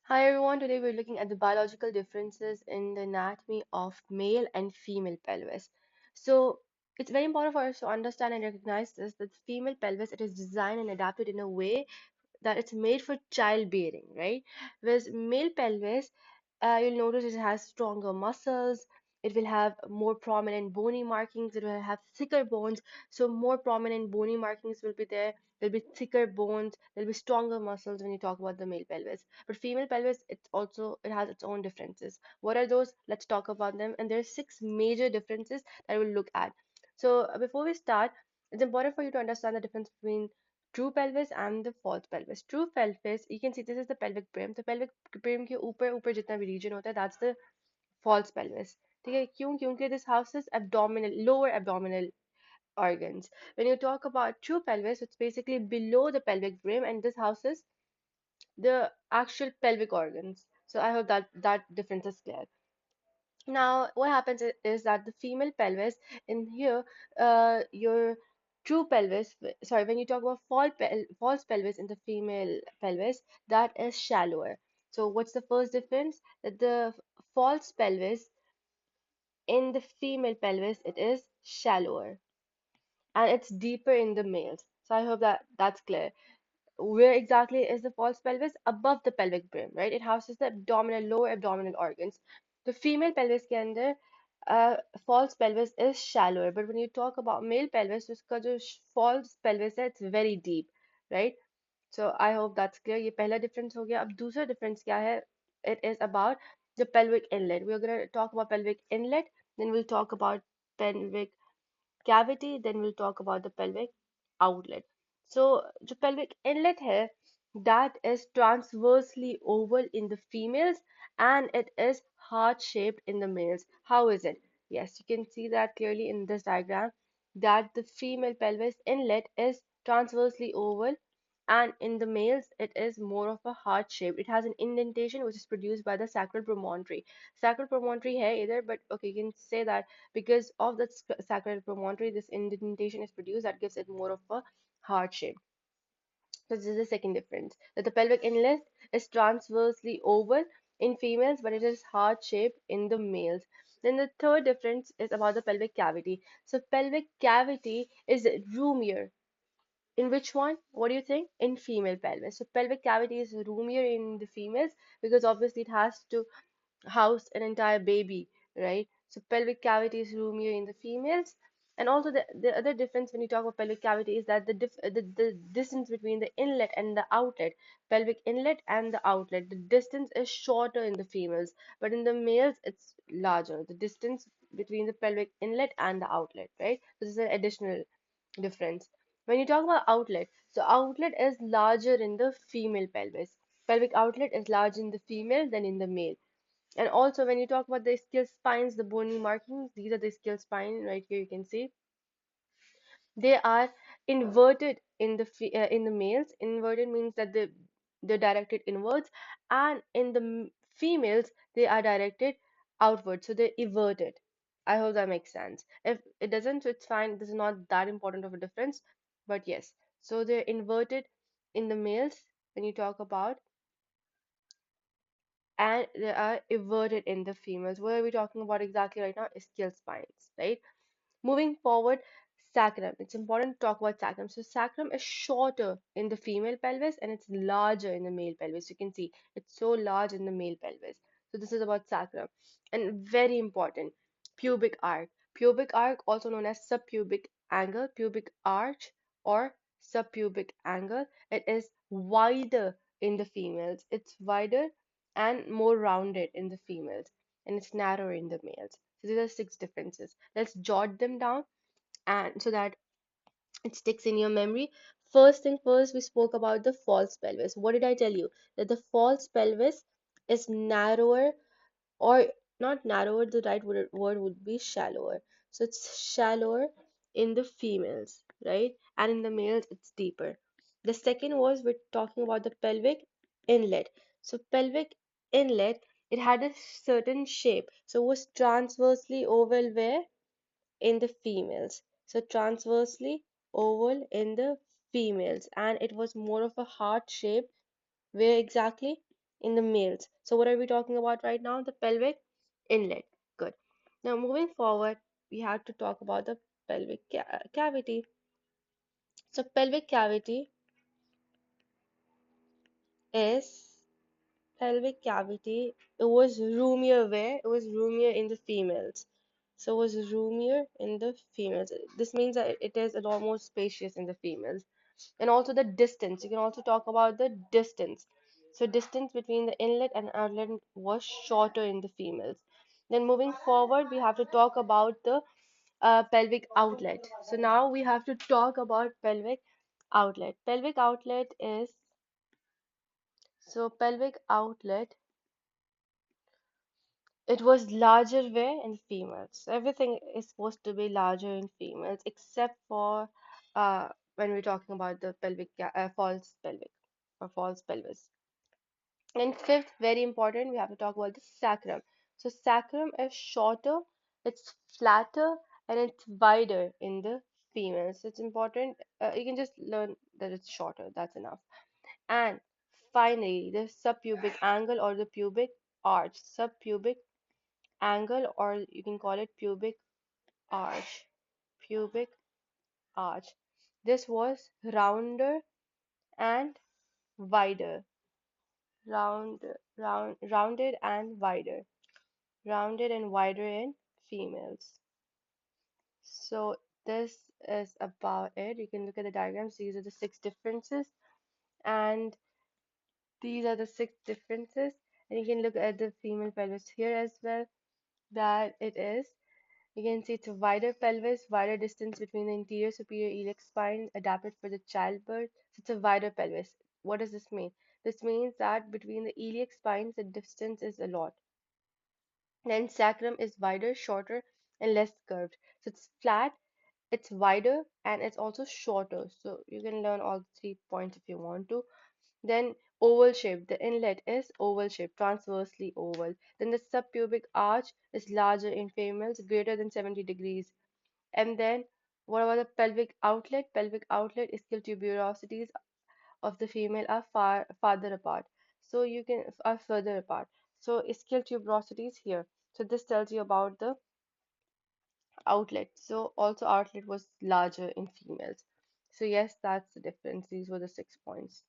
Hi everyone, today we're looking at the biological differences in the anatomy of male and female pelvis. So it's very important for us to understand and recognize this that female pelvis it is designed and adapted in a way that it's made for childbearing, right? Whereas male pelvis, you'll notice it has stronger muscles, it will have more prominent bony markings, it will have thicker bones. So more prominent bony markings will be there. There'll be thicker bones, there'll be stronger muscles when you talk about the male pelvis. But female pelvis, it has its own differences. What are those? Let's talk about them. And there are six major differences that we'll look at. So before we start, it's important for you to understand the difference between true pelvis and the false pelvis. True pelvis, you can see this is the pelvic brim. The pelvic brim के ऊपर ऊपर जितना भी region होता है, that's the false pelvis. ठीक है क्यों? क्योंकि this houses abdominal, lower abdominal organs. When you talk about true pelvis, it's basically below the pelvic brim, and this houses the actual pelvic organs. So I hope that difference is clear. Now, what happens is that the female pelvis in here, your true pelvis, sorry, when you talk about false pelvis in the female pelvis, that is shallower. So, what's the first difference? That the false pelvis in the female pelvis, it is shallower and it's deeper in the males. So, I hope that that's clear. Where exactly is the false pelvis? Above the pelvic brim, right? It houses the abdominal, lower abdominal organs. The female pelvis के अंदर false pelvis is shallower, but when you talk about male pelvis, उसका जो false pelvis है, it's very deep, right? So I hope that's clear. ये पहला difference हो गया. अब दूसरा difference क्या है? It is about the pelvic inlet. We're going to talk about pelvic inlet, then we'll talk about pelvic cavity, then we'll talk about the pelvic outlet. So, the pelvic inlet here, that is transversely oval in the females and it is heart-shaped in the males. How is it? Yes, you can see that clearly in this diagram that the female pelvis inlet is transversely oval and in the males it is more of a heart shape. It has an indentation which is produced by the sacral promontory. Sacral promontory hai either, but okay, you can say that because of the sacral promontory this indentation is produced that gives it more of a heart shape. So this is the second difference, that the pelvic inlet is transversely oval in females but it is heart shaped in the males. Then the third difference is about the pelvic cavity. So pelvic cavity is roomier. In which one? What do you think? In female pelvis. So pelvic cavity is roomier in the females because obviously it has to house an entire baby, right? So pelvic cavity is roomier in the females. And also the other difference when you talk about pelvic cavity is that the distance between the inlet and the outlet, pelvic inlet and the outlet, the distance is shorter in the females, but in the males it's larger. The distance between the pelvic inlet and the outlet, right? So this is an additional difference. When you talk about outlet, so outlet is larger in the female pelvis. Pelvic outlet is larger in the female than in the male. And also, when you talk about the ischial spines, the bony markings, these are the ischial spine right here. You can see they are inverted in the in the males. Inverted means that they're directed inwards, and in the females they are directed outwards. So they're everted. I hope that makes sense. If it doesn't, it's fine. This is not that important of a difference, but yes. So they're inverted in the males when you talk about, and they are everted in the females. What are we talking about exactly right now? Ischial spines, right? Moving forward, sacrum. It's important to talk about sacrum. So sacrum is shorter in the female pelvis and it's larger in the male pelvis. You can see it's so large in the male pelvis. So this is about sacrum. And very important, pubic arch. Pubic arch, also known as subpubic angle, pubic arch or subpubic angle. It is wider in the females. It's wider and more rounded in the females, and it's narrower in the males. So these are six differences. Let's jot them down and so that it sticks in your memory. First thing first, we spoke about the false pelvis. What did I tell you? That the false pelvis is narrower, or not narrower, the right word would be shallower. So it's shallower in the females, right? And in the males, it's deeper. The second was we're talking about the pelvic inlet. So pelvic inlet, it had a certain shape. So it was transversely oval where? In the females. So transversely oval in the females. And it was more of a heart shape. Where exactly? in the males. So what are we talking about right now? The pelvic inlet. Good. Now moving forward, we have to talk about the cavity. So pelvic cavity is pelvic cavity. It was roomier where? It was roomier in the females. So it was roomier in the females. This means that it is a lot more spacious in the females. And also the distance. You can also talk about the distance. So distance between the inlet and outlet was shorter in the females. Then moving forward, we have to talk about the pelvic outlet. So now we have to talk about pelvic outlet. Pelvic outlet is pelvic outlet. It was larger where in females. Everything is supposed to be larger in females except for when we're talking about the false pelvic or false pelvis. And fifth, very important, we have to talk about the sacrum. So sacrum is shorter, it's flatter, and it's wider in the females. It's important. You can just learn that it's shorter. That's enough. And finally, the subpubic angle or the pubic arch. Subpubic angle, or you can call it pubic arch. Pubic arch. This was rounder and wider. Rounded and wider. Rounded and wider in females. So this is about it. You can look at the diagrams. These are the six differences, and these are the six differences. And you can look at the female pelvis here as well. That it is. You can see it's a wider pelvis, wider distance between the anterior superior iliac spine, adapted for the childbirth. So it's a wider pelvis. What does this mean? This means that between the iliac spines, the distance is a lot. Then sacrum is wider, shorter, and less curved. So it's flat, it's wider, and it's also shorter. So you can learn all 3 points if you want to. Then oval shape. The inlet is oval shape, transversely oval. Then the subpubic arch is larger in females, greater than 70 degrees. And then what about the pelvic outlet? Pelvic outlet ischial tuberosities of the female are farther apart. So you can are further apart. So ischial tuberosities here. So this tells you about the outlet. So also outlet was larger in females. So yes, that's the difference. These were the 6 points.